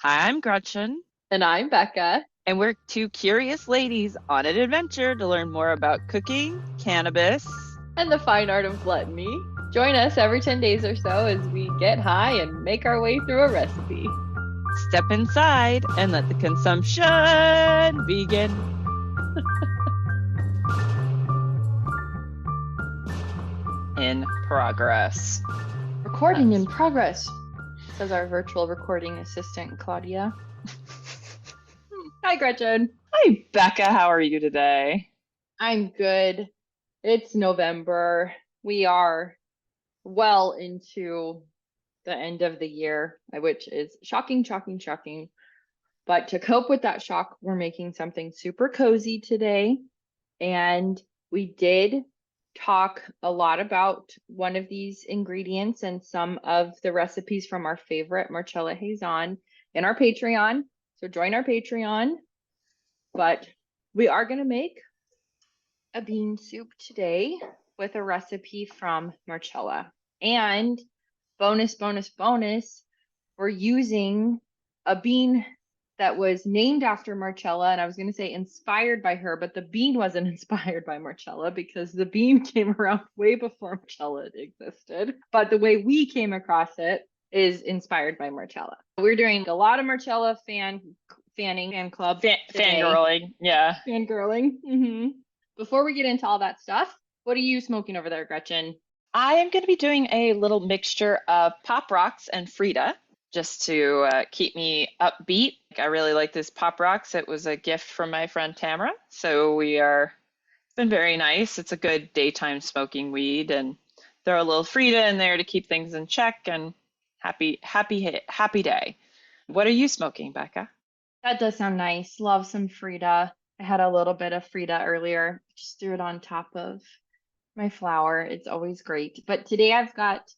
Hi, I'm Gretchen, And I'm Becca. and we're two curious ladies on an adventure to learn more about cooking, cannabis. And the fine art of gluttony. Join us every 10 days or so as we get high and make our way through a recipe. Step inside and let the consumption begin. In progress. Recording That's in progress, says our virtual recording assistant, Claudia. Hi, Gretchen. Hi, Becca. How are you today? I'm good. It's November. We are well into the end of the year, which is shocking, shocking, shocking. But to cope with that shock, we're making something super cozy today. And we did talk a lot about one of these ingredients and some of the recipes from our favorite Marcella Hazan in our Patreon. So join our Patreon. But we are going to make a bean soup today with a recipe from Marcella. And bonus, bonus, bonus, we're using a bean that was named after Marcella, and I was going to say inspired by her, but the bean wasn't inspired by Marcella because the bean came around way before Marcella existed. But the way we came across it is inspired by Marcella. We're doing a lot of Marcella fanning fan club today. Fangirling. Yeah. Fangirling. Before we get into all that stuff, what are you smoking over there, Gretchen? I am going to be doing a little mixture of Pop Rocks and Frida just to keep me upbeat. I really like this Pop Rocks. It was a gift from my friend Tamara. So it's been very nice. It's a good daytime smoking weed and throw a little Frida in there to keep things in check and happy day. What are you smoking, Becca? That does sound nice. Love some Frida. I had a little bit of Frida earlier. Just threw it on top of my flour. It's always great. But today I've got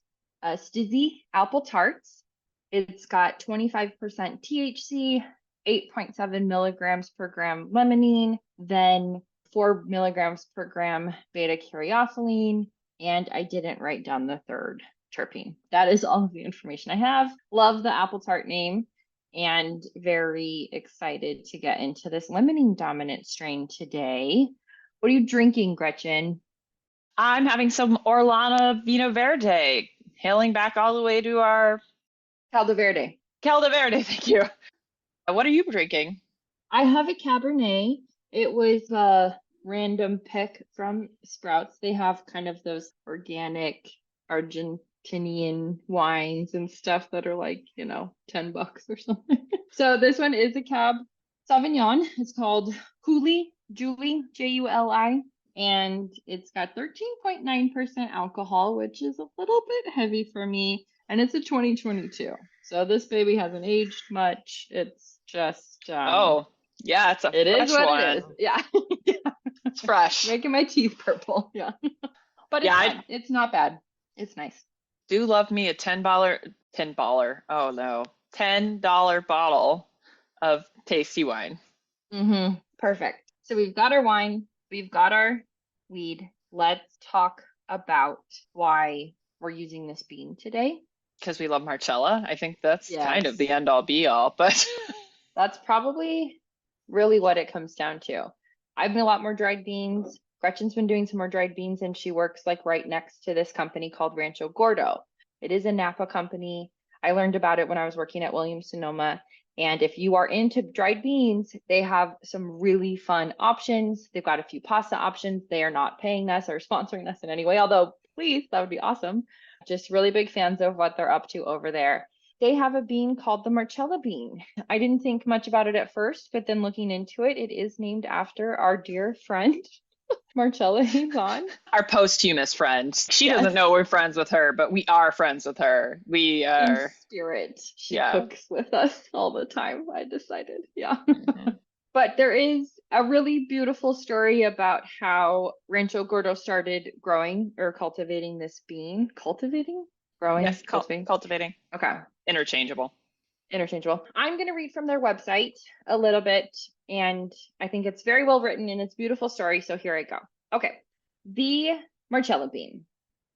Stizzy apple tarts. It's got 25% THC, 8.7 milligrams per gram limonene, then 4 milligrams per gram beta caryophyllene, and I didn't write down the third terpene. That is all of the information I have. Love the apple tart name and very excited to get into this limonene dominant strain today. What are you drinking, Gretchen? I'm having some Orlana Vino Verde, hailing back all the way to our Caldo Verde. Calda Verde. Thank you. What are you drinking? I have a Cabernet. It was a random pick from Sprouts. They have kind of those organic Argentinian wines and stuff that are like, $10 or something. So this one is a Cab Sauvignon. It's called Julie, Juli, and it's got 13.9% alcohol, which is a little bit heavy for me. And it's a 2022. So this baby hasn't aged much. It's just Oh, yeah, it's a it is fresh what it one. is. Yeah. It's fresh. Making my teeth purple. Yeah. But Yeah, it's I fine. It's not bad. It's nice. do love me a $10. Oh no, $10 bottle of tasty wine. Perfect. So we've got our wine, we've got our weed. Let's talk about why we're using this bean today. Because we love Marcella. I think that's kind of the Yes. end all be all, but That's probably really what it comes down to. I've been a lot more dried beans. Gretchen's been doing some more dried beans, and she works like right next to this company called Rancho Gordo. It is a Napa company. I learned about it when I was working at Williams Sonoma. And if you are into dried beans, they have some really fun options. They've got a few pasta options. They are not paying us or sponsoring us in any way, although please, that would be awesome. Just really big fans of what they're up to over there. They have a bean called the Marcella bean. I didn't think much about it at first, but then looking into it, it is named after our dear friend, Marcella Hazan. our posthumous friend. She doesn't Yes, know we're friends with her, but we are friends with her. We in are, spirit. She yeah. cooks with us all the time, I decided. Yeah. Mhm. But there is a really beautiful story about how Rancho Gordo started growing or cultivating this bean. Cultivating? Growing? Yes, Cultivating? cultivating, Okay. interchangeable. Interchangeable. I'm going to read from their website a little bit, and I think it's very well written and it's a beautiful story. So here I go. Okay. The Marcella bean.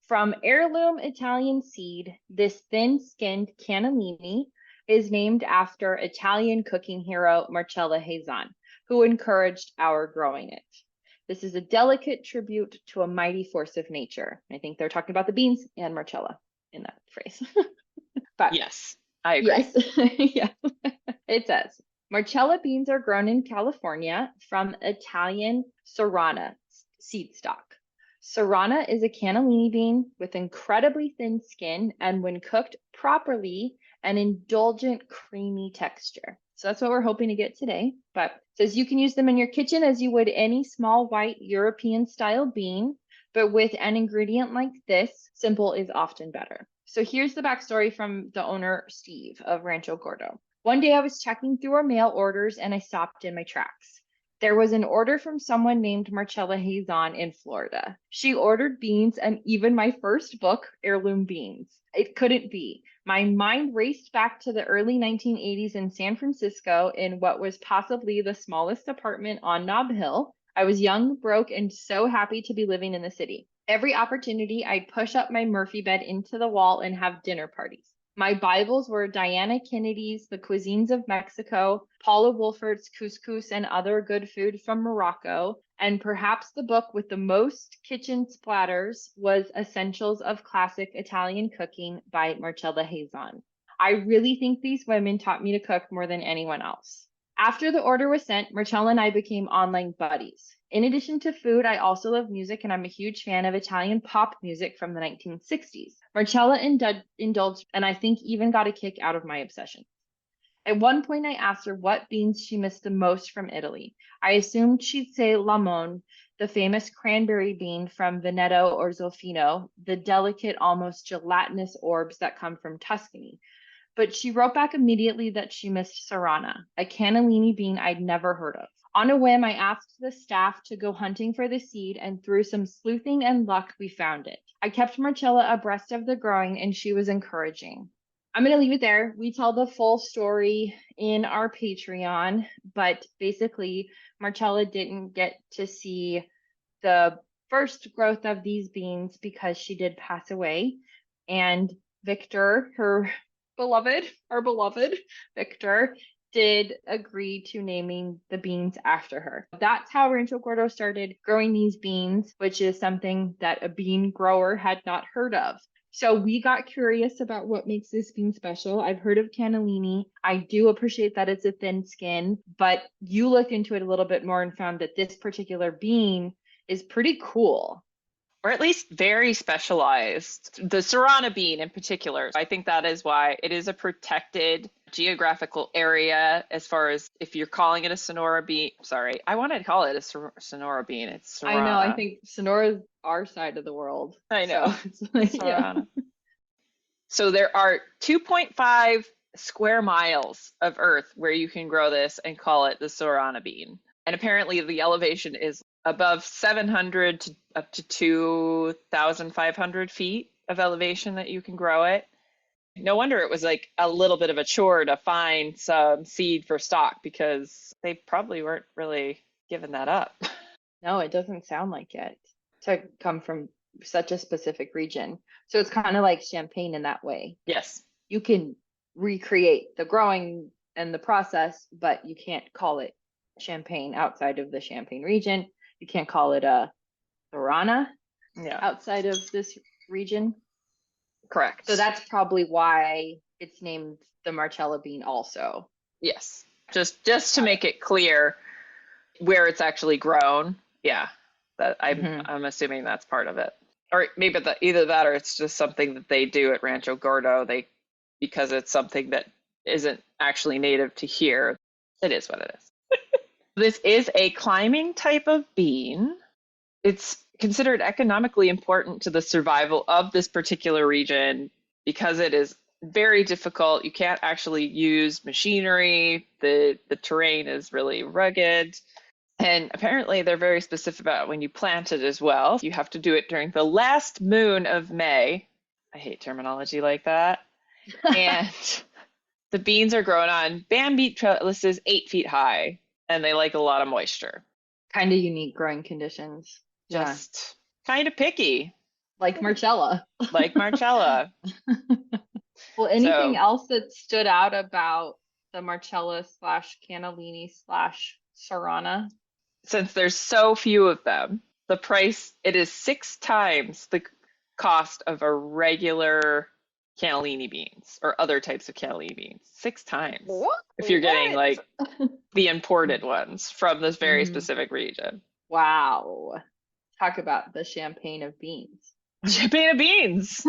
From heirloom Italian seed, this thin skinned cannellini is named after Italian cooking hero Marcella Hazan, who encouraged our growing it. This is a delicate tribute to a mighty force of nature. I think they're talking about the beans and Marcella in that phrase. But Yes, I agree. yes, yeah. It says Marcella beans are grown in California from Italian Serrana seed stock. Serrana is a cannellini bean with incredibly thin skin and, when cooked properly, an indulgent, creamy texture. So that's what we're hoping to get today. But it says you can use them in your kitchen as you would any small white European style bean, but with an ingredient like this, simple is often better. So here's the backstory from the owner, Steve, of Rancho Gordo. One day I was checking through our mail orders and I stopped in my tracks. There was an order from someone named Marcella Hazan in Florida. She ordered beans and even my first book, Heirloom Beans. It couldn't be. My mind raced back to the early 1980s in San Francisco in what was possibly the smallest apartment on Nob Hill. I was young, broke, and so happy to be living in the city. Every opportunity, I'd push up my Murphy bed into the wall and have dinner parties. My Bibles were Diana Kennedy's The Cuisines of Mexico, Paula Wolfert's Couscous and Other Good Food from Morocco, and perhaps the book with the most kitchen splatters was Essentials of Classic Italian Cooking by Marcella Hazan. I really think these women taught me to cook more than anyone else. After the order was sent, Marcella and I became online buddies. In addition to food, I also love music, and I'm a huge fan of Italian pop music from the 1960s. Marcella indulged, and I think even got a kick out of my obsession. At one point, I asked her what beans she missed the most from Italy. I assumed she'd say lamone, the famous cranberry bean from Veneto or Zolfino, the delicate, almost gelatinous orbs that come from Tuscany. But she wrote back immediately that she missed Serrana, a cannellini bean I'd never heard of. On a whim, I asked the staff to go hunting for the seed, and through some sleuthing and luck, we found it. I kept Marcella abreast of the growing, and she was encouraging. I'm going to leave it there. We tell the full story in our Patreon, but basically, Marcella didn't get to see the first growth of these beans because she did pass away. And Victor, our beloved Victor, did agree to naming the beans after her. That's how Rancho Gordo started growing these beans, which is something that a bean grower had not heard of. So we got curious about what makes this bean special. I've heard of cannellini. I do appreciate that it's a thin skin, but you looked into it a little bit more and found that this particular bean is pretty cool. Or at least very specialized. The Serrana bean in particular, I think that is why it is a protected geographical area as far as if you're calling it a Sonora bean. Sorry, I wanted to call it a Sonora bean. It's Serrana. I know, I think Sonora's our side of the world. I know. So it's like, yeah. So there are 2.5 square miles of earth where you can grow this and call it the Serrana bean. And apparently the elevation is above 700 to up to 2,500 feet of elevation that you can grow it. No wonder it was like a little bit of a chore to find some seed for stock, because they probably weren't really giving that up. No, it doesn't sound like it to come from such a specific region. So it's kind of like champagne in that way. Yes. You can recreate the growing and the process, but you can't call it champagne outside of the Champagne region. You can't call it a Serrana outside of this region. Correct. So that's probably why it's named the Marcella bean also. Yes. Just to make it clear where it's actually grown. Yeah. That I'm assuming that's part of it. Or maybe either that or it's just something that they do at Rancho Gordo. Because it's something that isn't actually native to here. It is what it is. This is a climbing type of bean. It's considered economically important to the survival of this particular region because it is very difficult. You can't actually use machinery. The terrain is really rugged. And apparently they're very specific about when you plant it as well. You have to do it during the last moon of May. I hate terminology like that. And the beans are grown on bamboo trellises 8 feet high, and they like a lot of moisture. Kind of unique growing conditions. Just kind of picky. Like Marcella. Like Marcella. Well, anything So else that stood out about the Marcella slash Cannellini slash Serrana? since there's so few of them, the price, it is 6 times the cost of a regular cannellini beans or other types of cannellini beans. 6 times. What? If you're getting like the imported Mm. ones from this very Mhm. specific region. Wow. Talk about the champagne of beans. Champagne of beans.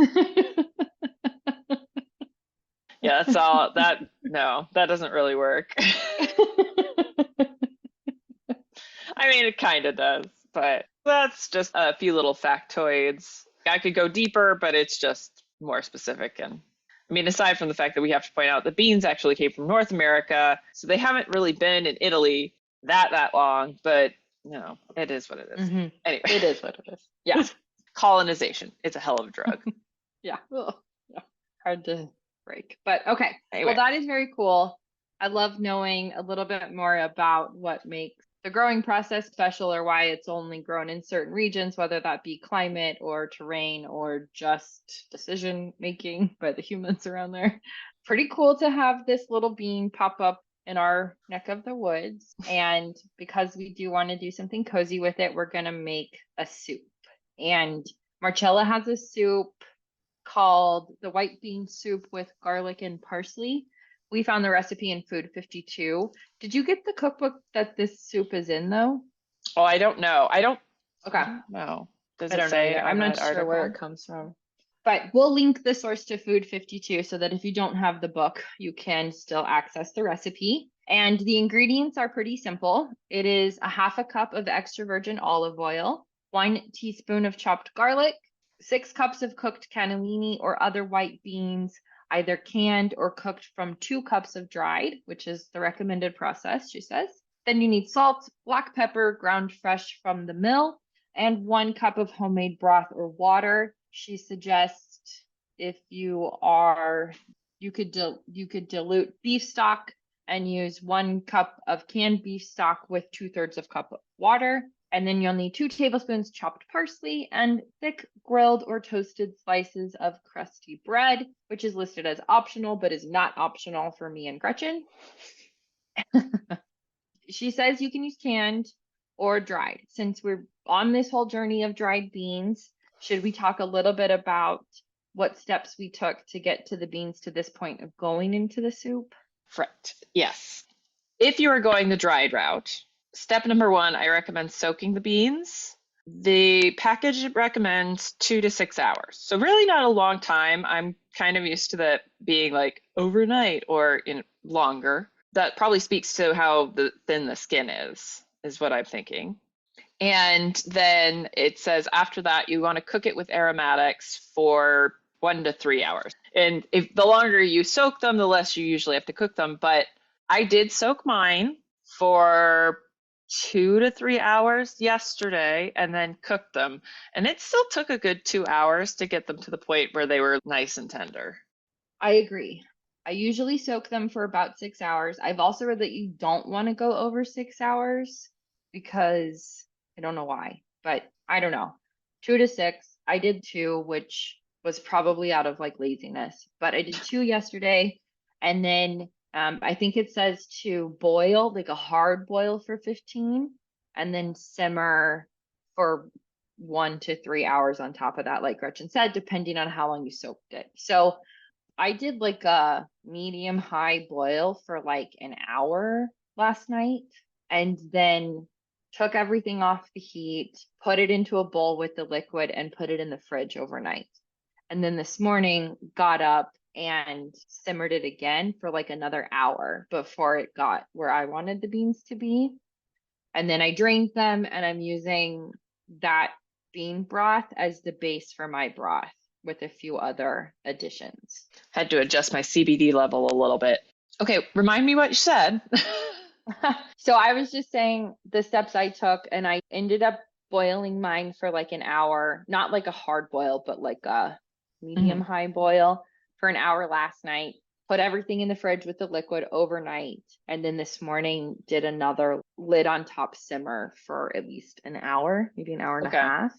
Yeah, that's all that, no, that doesn't really work. I mean, it kind of does, but that's just a few little factoids. I could go deeper, but it's just more specific. And I mean, aside from the fact that we have to point out the beans actually came from North America, so they haven't really been in Italy that long, but no, it is what it is. hmm Anyway, It is what it is. yeah, colonization. It's a hell of a drug. Yeah. Ugh. Yeah. Hard to break. But okay. Well, Anyway, that is very cool. I love knowing a little bit more about what makes the growing process special or why it's only grown in certain regions, whether that be climate or terrain or just decision making by the humans around there. Pretty cool to have this little bean pop up in our neck of the woods. And because we do want to do something cozy with it, we're going to make a soup. And Marcella has a soup called the white bean soup with garlic and parsley. We found the recipe in Food 52. Did you get the cookbook that this soup is in though? oh, I don't know. I Okay. don't know. Does I it don't know say either. I'm on not that sure where it article? comes from. But we'll link the source to Food 52 so that if you don't have the book, you can still access the recipe. And the ingredients are pretty simple. It is a half a cup of extra virgin olive oil, 1 teaspoon of chopped garlic, 6 cups of cooked cannellini or other white beans, either canned or cooked from 2 cups of dried, which is the recommended process, she says. Then you need salt, black pepper, ground fresh from the mill, and 1 cup of homemade broth or water. She suggests if you could dilute beef stock and use 1 cup of canned beef stock with 2/3 of cup of water. And then you'll need 2 tablespoons chopped parsley and thick grilled or toasted slices of crusty bread, which is listed as optional, but is not optional for me and Gretchen. She says you can use canned or dried. Since we're on this whole journey of dried beans, should we talk a little bit about what steps we took to get to the beans to this point of going into the soup? Right. Yes. If you are going the dried route, step number one, I recommend soaking the beans. The package recommends 2 to 6 hours. So really not a long time. I'm kind of used to that being like overnight or in longer. That probably speaks to how thin the skin is what I'm thinking. And then it says after that, you want to cook it with aromatics for 1 to 3 hours. And if the longer you soak them, the less you usually have to cook them. But I did soak mine for 2 to 3 hours yesterday and then cooked them. And it still took a good 2 hours to get them to the point where they were nice and tender. I agree. I usually soak them for about 6 hours. I've also read that you don't want to go over 6 hours because I don't know why, but I don't know. 2 to 6. I did two, which was probably out of like laziness, but I did two yesterday. And then I think it says to boil, like a hard boil for 15, and then simmer for 1 to 3 hours on top of that, like Gretchen said, depending on how long you soaked it. So I did like a medium high boil for like an hour last night and then took everything off the heat, put it into a bowl with the liquid and put it in the fridge overnight. And then this morning got up and simmered it again for like another hour before it got where I wanted the beans to be. And then I drained them and I'm using that bean broth as the base for my broth with a few other additions. Had to adjust my CBD level a little bit. Okay, remind me what you said. So I was just saying the steps I took, and I ended up boiling mine for like an hour, not like a hard boil, but like a medium Mhm. high boil for an hour last night. Put everything in the fridge with the liquid overnight. And then this morning did another lid on top simmer for at least an hour, maybe an hour and a Okay. half.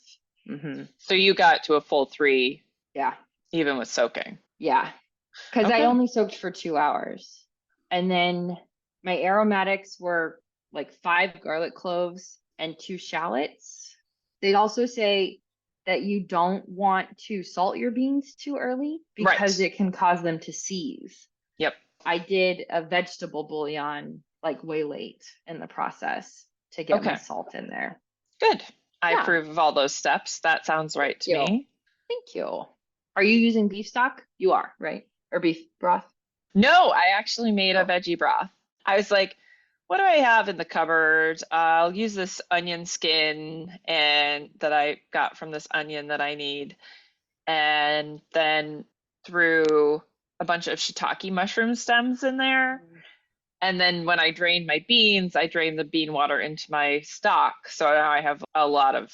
Mm-hmm. So you got to a full 3 Yeah. even with soaking. Yeah. because I Okay. only soaked for 2 hours. And then my aromatics were like 5 garlic cloves and 2 shallots. They'd also say that you don't want to salt your beans too early because Right. it can cause them to seize. Yep. I did a vegetable bouillon like way late in the process to get my Okay. salt in there. Good. I Yeah, approve of all those steps. That sounds thank right to you. me. Thank you. Are you using beef stock? You are, right? Or beef broth? No, I actually made a Oh, veggie broth. I was like, what do I have in the cupboard? I'll use this onion skin and that I got from this onion that I need. And then threw a bunch of shiitake mushroom stems in there. mm, And then when I drained my beans, I drained the bean water into my stock. So now I have a lot of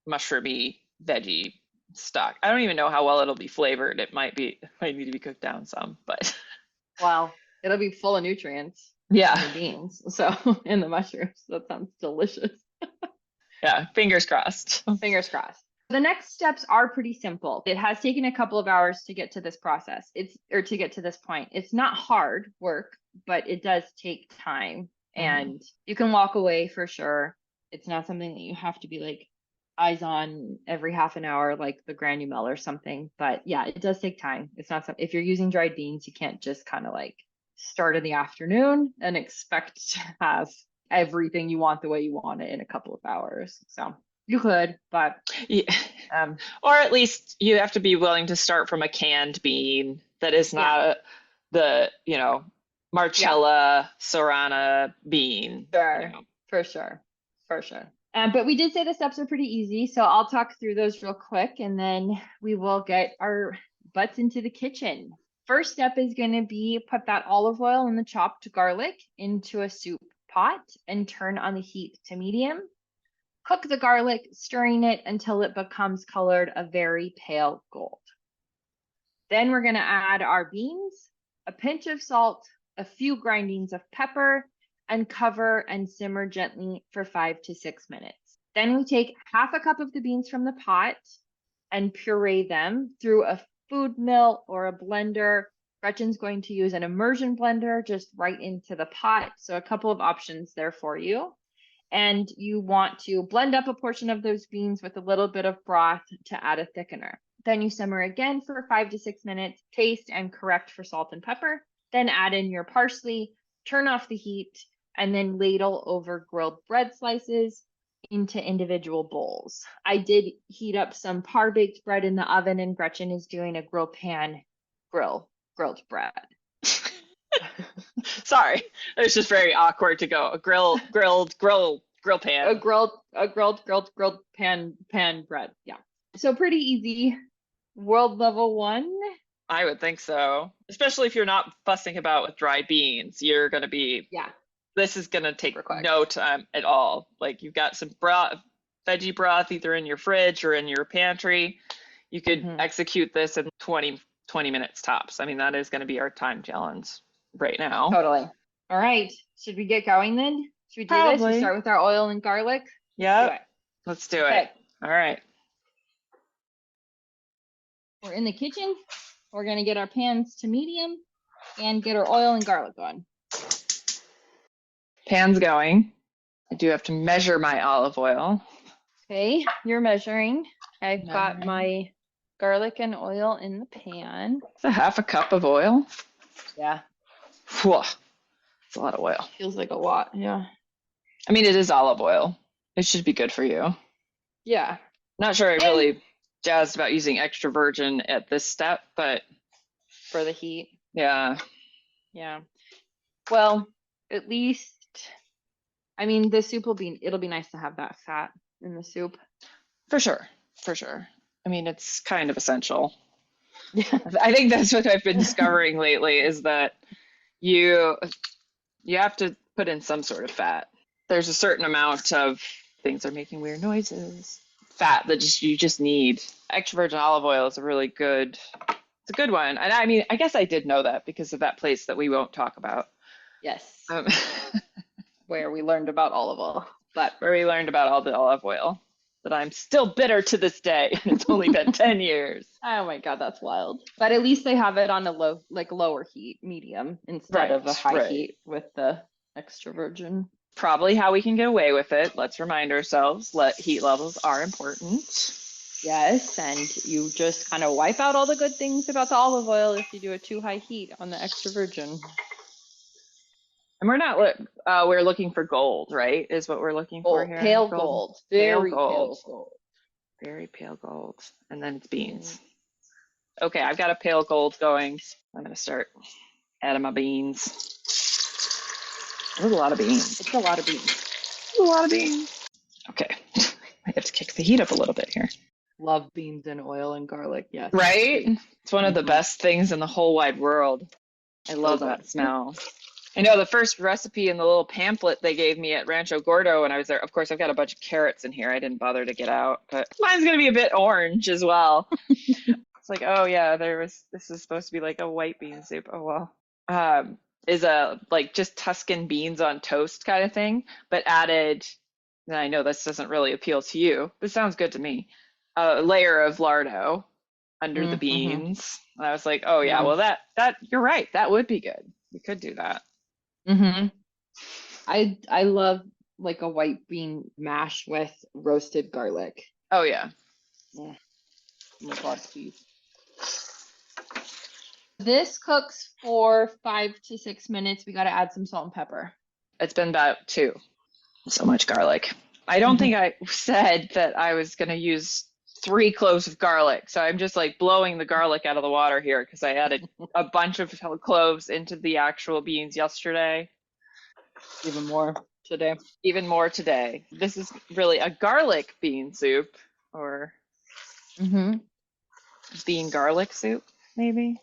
mushroomy veggie stock. I don't even know how well it'll be flavored. It might need to be cooked down some, but wow. It'll be full of nutrients yeah, from the beans. So, and the mushrooms. That sounds delicious. yeah, fingers crossed. Fingers crossed. The next steps are pretty simple. It has taken a couple of hours to get to this process. To get to this point. It's not hard work, but it does take time Mhm. and you can walk away for sure. It's not something that you have to be like eyes on every half an hour like the granule or something. But yeah, it does take time. It's not something if you're using dried beans, you can't just kind of like start in the afternoon and expect to have everything you want the way you want it in a couple of hours. So you could, but Yeah. um, Or at least you have to be willing to start from a canned bean that is yeah, not the, yeah, Marcella Serrana bean, sure, for sure, for sure. But we did say the steps are pretty easy, so I'll talk through those real quick, and then we will get our butts into the kitchen. First step is going to be put that olive oil and the chopped garlic into a soup pot and turn on the heat to medium. Cook the garlic, stirring it until it becomes colored a very pale gold. Then we're going to add our beans, a pinch of salt, a few grindings of pepper, and cover and simmer gently for 5 to 6 minutes. Then we take half a cup of the beans from the pot and puree them through a food mill or a blender. Gretchen's going to use an immersion blender just right into the pot. So a couple of options there for you. And you want to blend up a portion of those beans with a little bit of broth to add a thickener. Then you simmer again for 5 to 6 minutes, taste and correct for salt and pepper. Then add in your parsley, turn off the heat, and then ladle over grilled bread slices into individual bowls. I did heat up some par baked bread in the oven, and Gretchen is doing a grilled bread. Sorry, it's just very awkward to go grill a pan. grilled grilled pan bread. Yeah. So pretty easy. World level one. I would think so, especially if you're not fussing about with dry beans. Yeah, This is gonna super take quick. no time at all. Like you've got some broth, veggie broth either in your fridge or in your pantry. You could Hmm. execute this in 20 minutes tops. I mean, that is going to be our time challenge right now. Totally. All right. Should we get going then? Should we do this? We Probably. start with our oil and garlic. Let's do Yep. it. Let's do it. Okay. All right. We're in the kitchen. We're gonna get our pans to medium and get our oil and garlic on. Pan's going. I do have to measure my olive oil. Okay, you're measuring. I've got Measuring. my garlic and oil in the pan. It's a half a cup of oil. Yeah, Whew. It's a lot of oil. feels like a lot. Yeah. I mean, it is olive oil. It should be good for you. Yeah. Not sure I And really jazzed about using extra virgin at this step, but for the heat. yeah, Yeah. Well, at least, I mean, the soup it'll be nice to have that fat in the soup. for sure. For sure. I mean, it's kind of essential. Yeah. I think that's what I've been discovering lately is that you you have to put in some sort of fat. There's a certain amount of things are making weird noises. Fat that you just need. Extra virgin olive oil is a really good it's a good one. And I mean, I guess I did know that because of that place that we won't talk about. Yes. Um, Where we learned about olive oil. But where we learned about all the olive oil. that I'm still bitter to this day. It's only been 10 years. Oh my God, that's wild. But at least they have it on a lower heat, medium, instead of a Right, high right. heat with the extra virgin. Probably how we can get away with it. Let's remind ourselves, heat levels are important. Yes, and you just kind of wipe out all the good things about the olive oil if you do a too high heat on the extra virgin. And we're looking for gold, right? Is what we're looking for Gold, here. pale Gold. gold, Pale very gold. pale gold. Very pale gold. And then it's beans. Mm. Okay, I've got a pale gold going. I'm going to start adding my beans. There's a lot of beans. It's a lot of beans. It's a lot of beans. Okay, I have to kick the heat up a little bit here. Love beans and oil and garlic. Yes. Right? It's one of the Mhm. best things in the whole wide world. I love So that good. smell. I know the first recipe in the little pamphlet they gave me at Rancho Gordo when I was there. Of course, I've got a bunch of carrots in here. I didn't bother to get out, but mine's going to be a bit orange as well. It's like, oh yeah, this is supposed to be like a white bean soup. Oh well. Is a like just Tuscan beans on toast kind of thing, but added, and I know this doesn't really appeal to you. This sounds good to me. A layer of lardo under the Mm-hmm. beans. And I was like, oh yeah, Yum. well that you're right. That would be good. We could do that. Mm-hmm. I love like a white bean mash with roasted garlic. Oh yeah. Oh my God, please. This cooks for 5 to 6 minutes. We got to add some salt and pepper. It's been about 2. So much garlic. I don't think I said that I was going to use 3 cloves of garlic. So I'm just like blowing the garlic out of the water here because I added a bunch of cloves into the actual beans yesterday. Even more today. Even more today. This is really a garlic bean soup or Mm-hmm. bean garlic soup, maybe.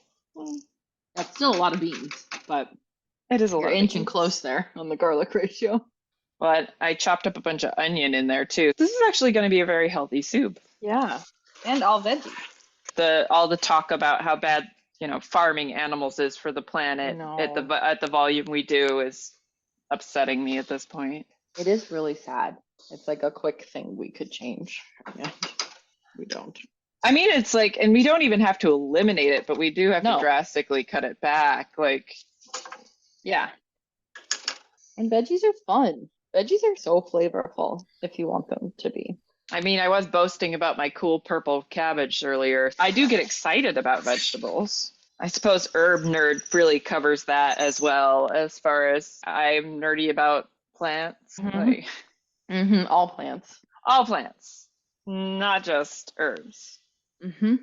That's still a lot of beans, but It is a you're lot of inching beans. close there on the garlic ratio. But I chopped up a bunch of onion in there too. This is actually going to be a very healthy soup. Yeah. And all veggies. All the talk about how bad farming animals is for the I planet know. at the volume we do is upsetting me at this point. It is really sad. It's like a quick thing we could change. Yeah. We don't. I mean, it's like, and we don't even have to eliminate it, but we do have to No. drastically cut it back. Like, Yeah. And veggies are fun. Veggies are so flavorful if you want them to be. I mean, I was boasting about my cool purple cabbage earlier. I do get excited about vegetables. I suppose Herb Nerd really covers that as well, as far as I'm nerdy about plants. Mm-hmm. Like, Mm-hmm. All plants. all plants, not just herbs. Mm-hmm.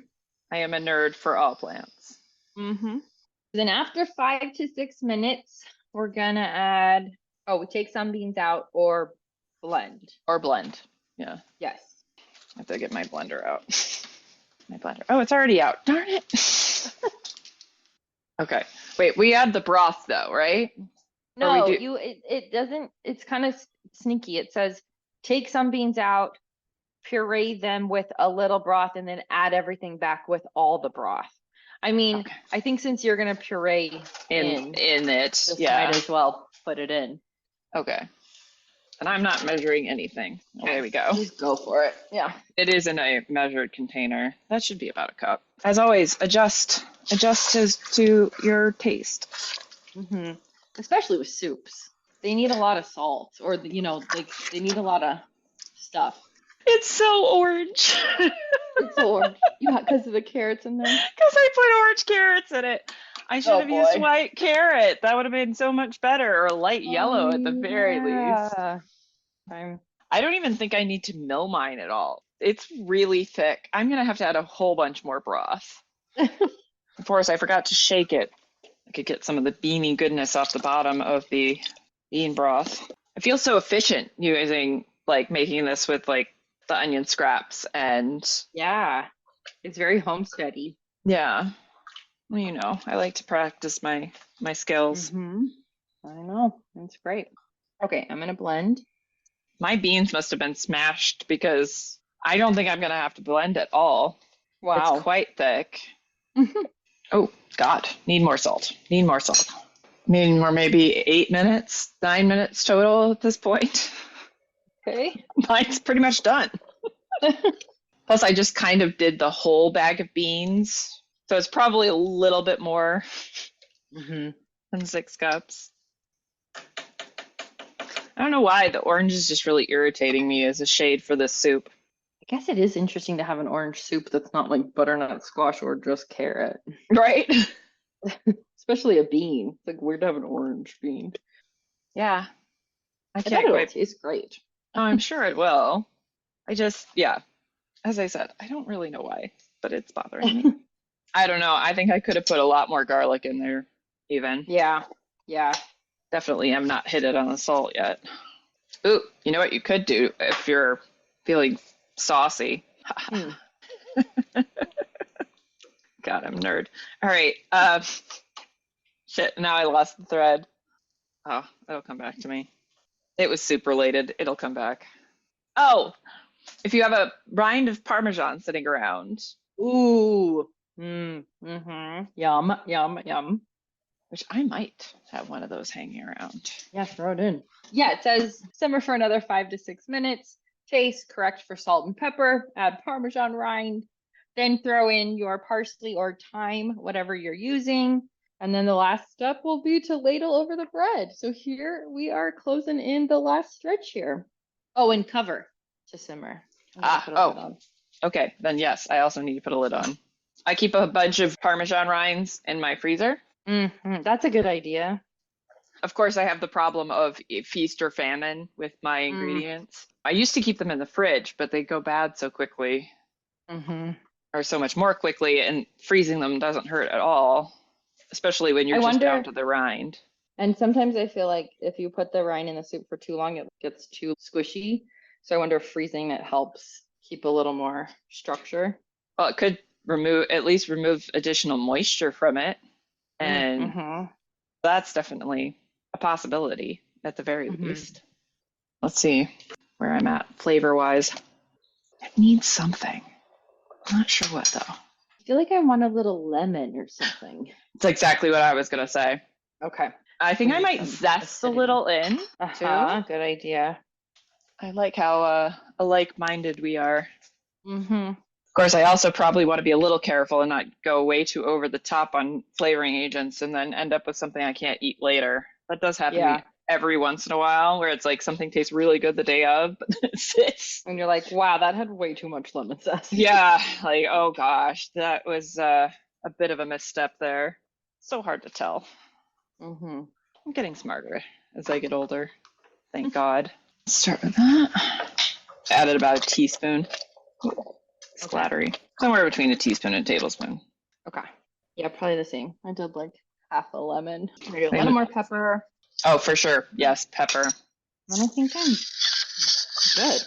I am a nerd for all plants. Mm-hmm. Then after 5 to 6 minutes, we're gonna add, we take some beans out or blend. Or blend. Yeah. Yes. I have to get my blender out. My blender. Oh, it's already out. Darn it. Okay. Wait, we add the broth though, right? Or we do. It doesn't, it's kind of sneaky. It says take some beans out, puree them with a little broth, and then add everything back with all the broth. I mean, Okay. I think since you're gonna puree In it. just Yeah. might as well put it in. Okay. And I'm not measuring anything. Oh, there we go. Just go for it. Yeah. It is in a measured container. That should be about a cup. As always, adjust as to your taste. Mm-hmm. Especially with soups. They need a lot of salt, or like they need a lot of stuff. It's so orange. It's orange. Yeah, because of the carrots in there. Because I put orange carrots in it. I should have used white carrot. That would have been so much better, or light yellow at the very least. I don't even think I need to mill mine at all. It's really thick. I'm going to have to add a whole bunch more broth. Of course, I forgot to shake it. I could get some of the beany goodness off the bottom of the bean broth. I feel so efficient making this with like the onion scraps and Yeah, it's very homesteady. yeah. Well, I like to practice my skills. Mm-hmm. I know. It's great. Okay, I'm gonna blend. My beans must have been smashed because I don't think I'm gonna have to blend at all. Wow. It's quite thick. Oh God, need more salt. Need more salt. We're maybe 8 minutes, 9 minutes total at this point. Okay. Mine's pretty much done. Plus, I just kind of did the whole bag of beans. So it's probably a little bit more Hmm. than 6 cups. I don't know why. The orange is just really irritating me as a shade for this soup. I guess it is interesting to have an orange soup that's not like butternut squash or just carrot, Right? especially a bean. It's like weird to have an orange bean. Yeah. I I bet can't it'll quite. taste great. Oh, I'm sure it will. Yeah, as I said, I don't really know why, but it's bothering me. I don't know. I think I could have put a lot more garlic in there, even. Yeah, yeah. Definitely am not hit it on the salt yet. Ooh, you know what you could do if you're feeling saucy? Hmm. God, I'm a nerd. All right. Shit, now I lost the thread. Oh, it'll come back to me. It was soup related. It'll come back. Oh, if you have a rind of Parmesan sitting around, Ooh. Mm. Mm-hmm. Yum, yum, yum. which I might have one of those hanging around. Yeah, throw it in. Yeah, it says simmer for another 5 to 6 minutes. Taste, correct for salt and pepper. Add Parmesan rind. Then throw in your parsley or thyme, whatever you're using. And then the last step will be to ladle over the bread. So here we are closing in the last stretch here. Oh, and cover to simmer. I'm gonna put a lid Oh, on. okay. Then yes, I also need to put a lid on. I keep a bunch of Parmesan rinds in my freezer. That's a good idea. Of course, I have the problem of feast or famine with my Mm. ingredients. I used to keep them in the fridge, but they go bad so quickly, Mm-hmm. or so much more quickly, and freezing them doesn't hurt at all, especially when you're I just down wonder. to the rind. And sometimes I feel like if you put the rind in the soup for too long, it gets too squishy. So I wonder if freezing it helps keep a little more structure. Well, it could at least remove additional moisture from it, and Mm-hmm. that's definitely a possibility at the very Mm-hmm. least. Let's see where I'm at flavor wise. It needs something. I'm not sure what though. I feel like I want a little lemon or something. It's exactly what I was gonna say. Okay. I think We I need might some zest a acidity. little in too. Uh-huh. Good idea. I like how alike-minded we are. Mm-hmm. Of course, I also probably want to be a little careful and not go way too over the top on flavoring agents and then end up with something I can't eat later. That does happen to Yeah. me every once in a while, where it's like something tastes really good the day of, but then it sits. And you're like, wow, that had way too much lemon zest. Yeah, like, oh gosh, that was a bit of a misstep there. So hard to tell. Mm-hmm. I'm getting smarter as I get older. Thank God. Let's start with that. Added about a teaspoon. It's Okay. flattery. Somewhere between a teaspoon and a tablespoon. Okay. Yeah, probably the same. I did like half a lemon. Maybe a Same little with- more pepper. Oh, for sure. Yes, pepper. And I think I'm good.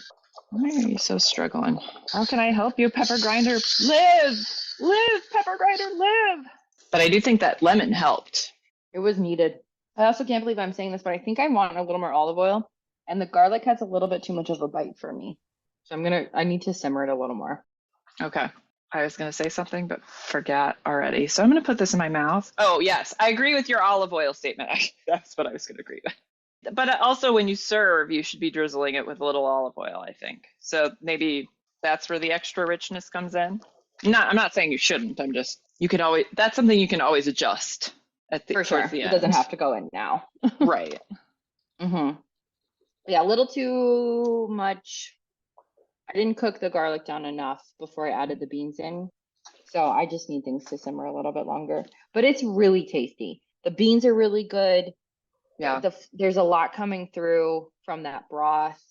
Why are you so struggling? How can I help you, pepper grinder? Live! Live, pepper grinder, live! But I do think that lemon helped. It was needed. I also can't believe I'm saying this, but I think I want a little more olive oil, and the garlic has a little bit too much of a bite for me. So I need to simmer it a little more. Okay. I was going to say something, but forgot already. So I'm going to put this in my mouth. Oh, yes. I agree with your olive oil statement. That's what I was going to agree with. But also, when you serve, you should be drizzling it with a little olive oil, I think. So maybe that's where the extra richness comes in. I'm not saying you shouldn't. You can always, that's something you can always adjust For sure. towards the It end. doesn't have to go in now. Right. Mm-hmm. Yeah, a little too much. I didn't cook the garlic down enough before I added the beans in. So I just need things to simmer a little bit longer. But it's really tasty. The beans are really good. Yeah. There's a lot coming through from that broth,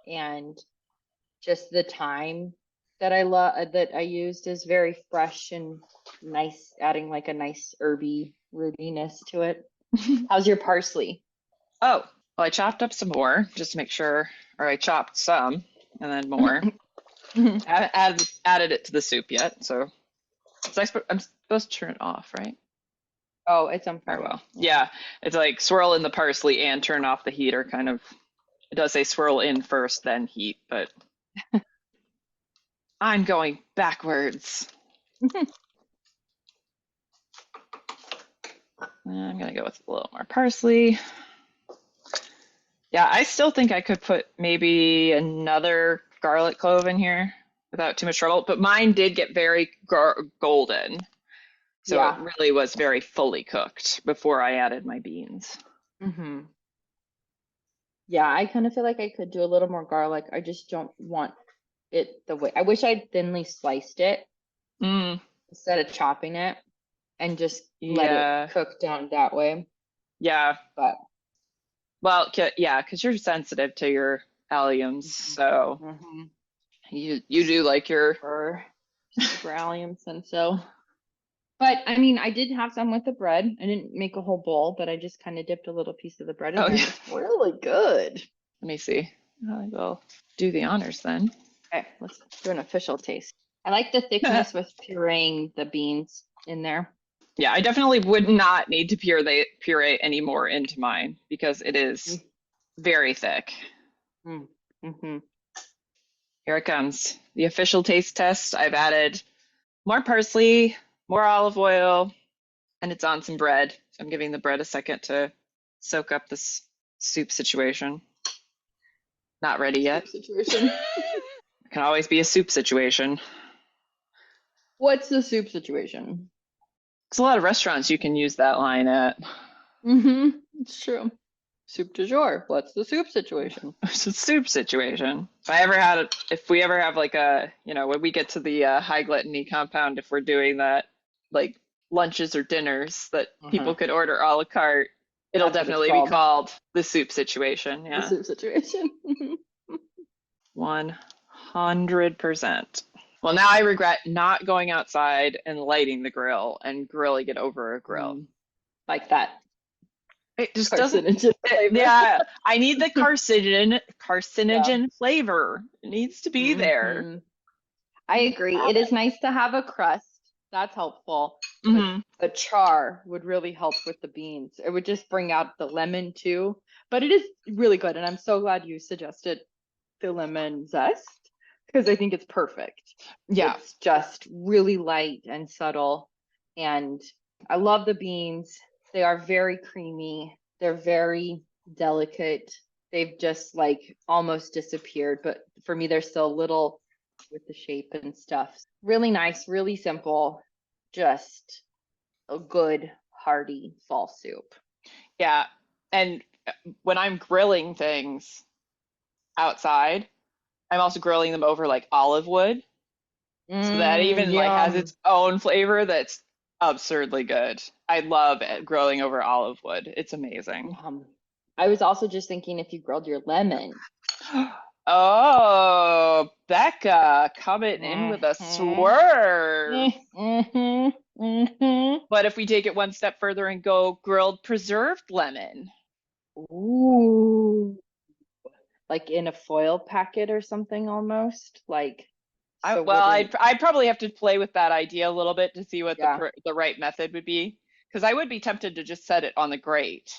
and just the thyme that I used is very fresh and nice, adding like a nice herby rootiness to it. How's your parsley? Oh, well, I chopped up some more just to make sure, or I chopped some and then more. I haven't added it to the soup yet, so I'm supposed to turn it off, right? Oh, it's on Oh, fire. well. Yeah, it's like swirl in the parsley and turn off the heat, or kind of, it does say swirl in first, then heat, but I'm going backwards. I'm going to go with a little more parsley. Yeah, I still think I could put maybe another garlic clove in here. without too much trouble. But mine did get very golden. So it Yeah. really was very fully cooked before I added my beans. Hmm. Yeah, I kind of feel like I could do a little more garlic. I just don't want it the way I wish I'd thinly sliced it Mm, instead of chopping it and just let it yeah. cook down that way. Yeah. But Well, yeah, because you're sensitive to your alliums, mhm, so mhm. you do like your Super allium so. But I mean, I did have some with the bread. I didn't make a whole bowl, but I just kind of dipped a little piece of the bread in oh there, and yeah. it's really good. Let me see. I will do the honors then. Okay, let's do an official taste. I like the thickness with pureeing the beans in there. Yeah, I definitely would not need to puree any more into mine because it is very thick. Mm-hmm. Mm-hmm. Here it comes. The official taste test. I've added more parsley, more olive oil, and it's on some bread. So I'm giving the bread a second to soak up this soup situation. Not ready Soup yet. situation. It can always be a soup situation. What's the soup situation? There's a lot of restaurants you can use that line at. Mm-hmm. It's true. Soup du jour. What's the soup situation? It's a soup situation. If we ever have like when we get to the high gluttony compound, if we're doing that, like lunches or dinners that people Uh-huh. could order a la carte, it'll That's what it's definitely be called. called the soup situation. The Yeah, soup situation. 100%. Well, now I regret not going outside and lighting the grill and grilling it over a grill. Mm, like that It just doesn't. carcinogen flavor. Yeah, I need the Yeah. carcinogen flavor. It needs to be there. Hmm. I agree. It is nice to have a crust. That's helpful. But Hmm. the char would really help with the beans. It would just bring out the lemon too. But it is really good. And I'm so glad you suggested the lemon zest because I think it's perfect. Yeah, It's just really light and subtle. And I love the beans. They are very creamy. They're very delicate. They've just like almost disappeared, but for me, they're still a little with the shape and stuff. Really nice, really simple, just a good, hearty fall soup. yeah. And when I'm grilling things outside, I'm also grilling them over like olive wood, so that even like has Yum. its own flavor that's absurdly good. I love it grilling over olive wood. It's amazing. Yum. I was also just thinking if you grilled your lemon. Oh, Becca, coming in with a Mm-hmm. swerve. Mm-hmm. Mm-hmm. But if we take it one step further and go grilled preserved lemon, Ooh. Like in a foil packet or something almost. Like, I so well, wouldn't, I'd probably have to play with that idea a little bit to see what yeah. the right method would be, because I would be tempted to just set it on the grate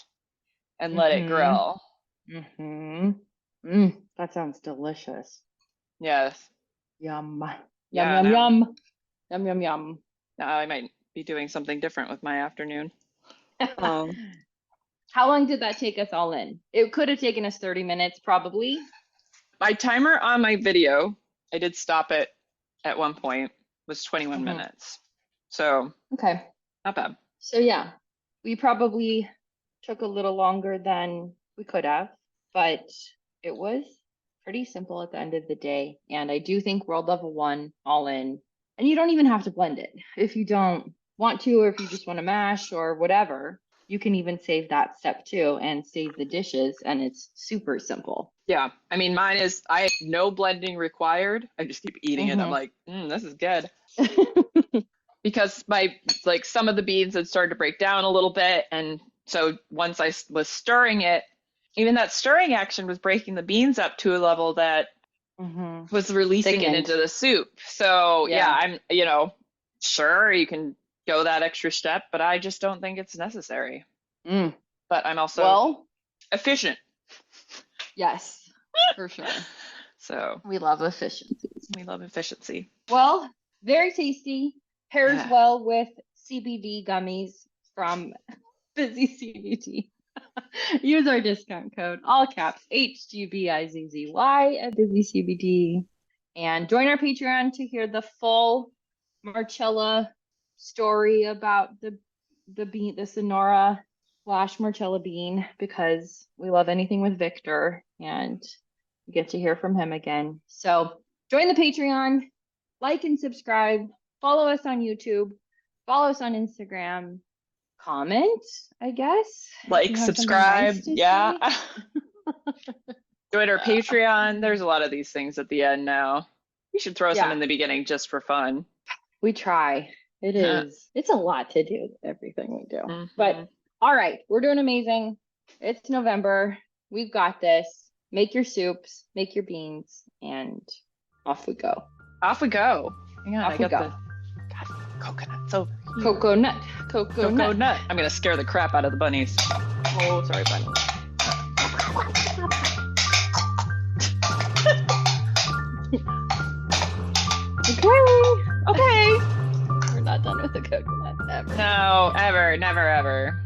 and let it Mm-hmm. grill. Mm-hmm. Mm, that sounds delicious. Yes. Yum. Yum, Yeah, yum, now yum. Yum, yum, yum. now I might be doing something different with my afternoon. Um, How long did that take us all in? It could have taken us 30 minutes, probably. my timer on my video, I did stop it at one point, was 21 Hmm. minutes. So, Okay. not bad. So yeah, we probably took a little longer than we could have, but it was pretty simple at the end of the day. And I do think World Level 1 all in, and you don't even have to blend it. If you don't want to, or if you just want to mash or whatever, you can even save that step too and save the dishes, and it's super simple. Yeah, I mean, I have no blending required. I just keep eating it. I'm Hmm. like, this is good. Because like some of the beans had started to break down a little bit, and so once I was stirring it, even that stirring action was breaking the beans up to a level that Hmm. was releasing it Thickened. into the soup. So yeah, Yeah. I'm sure you can go that extra step, but I just don't think it's necessary. Mm. But I'm also Well, efficient. yes, for sure. So We love efficiencies. we love efficiency. Well, very tasty. Pairs Yeah. well with CBD gummies from Busy CBD. Use our discount code, all caps, HGBIZZY at Busy CBD. And join our Patreon to hear the full Marcella story about the Sonora / Marcella bean, because we love anything with Victor and we get to hear from him again. So join the Patreon, like and subscribe, follow us on YouTube, follow us on Instagram, comment, I guess. Like, subscribe, nice yeah. Join our Patreon. There's a lot of these things at the end now. You should throw some in the beginning just for fun. We try. It's a lot to do, everything we do. But all right, we're doing amazing. It's November. We've got this. Make your soups, make your beans, and off we go. Off we go. Hang on, off we go. Coconut. So coconut. I'm gonna scare the crap out of the bunnies. Oh, sorry, bunny. Okay. We're not done with the coconut ever. No, ever, never, ever.